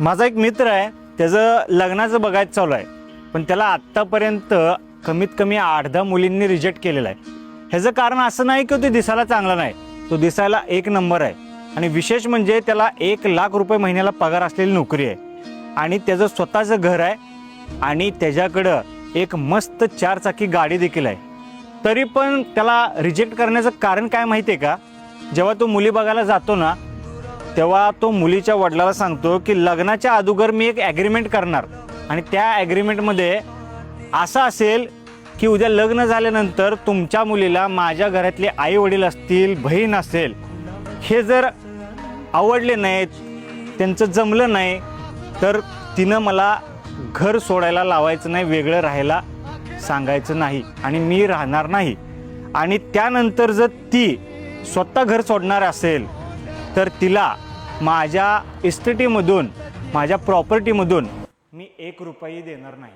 माझा एक मित्र आहे, त्याचं लग्नाचं बघायचं चालू आहे, पण त्याला आत्तापर्यंत कमीत कमी 8-10 मुलींनी रिजेक्ट केलेलं आहे. ह्याचं कारण असं नाही की तो दिसायला चांगला नाही, तो दिसायला एक नंबर आहे. आणि विशेष म्हणजे त्याला 1,00,000 रुपये महिन्याला पगार असलेली नोकरी आहे आणि त्याचं स्वतःचं घर आहे आणि त्याच्याकडं एक मस्त 4 चाकी गाडी देखील आहे. तरी पण त्याला रिजेक्ट करण्याचं कारण काय माहिती आहे का? जेव्हा तो मुली बघायला जातो ना, तेव्हा तो मुलीच्या वडिलाला सांगतो की लग्नाच्या अगोदर मी एक ॲग्रीमेंट करणार आणि त्या ॲग्रीमेंटमध्ये असं असेल की उद्या लग्न झाल्यानंतर तुमच्या मुलीला माझ्या घरातले आई वडील असतील, बहीण असेल, हे जर आवडले नाहीत, त्यांचं जमलं नाही, तर तिनं मला घर सोडायला लावायचं नाही, वेगळं राहायला सांगायचं नाही आणि मी राहणार नाही. आणि त्यानंतर जर ती स्वतः घर सोडणार असेल तर तिला माझ्या इस्टेटीमधून, माझ्या प्रॉपर्टीमधून मी 1 रुपयाही देणार नाही.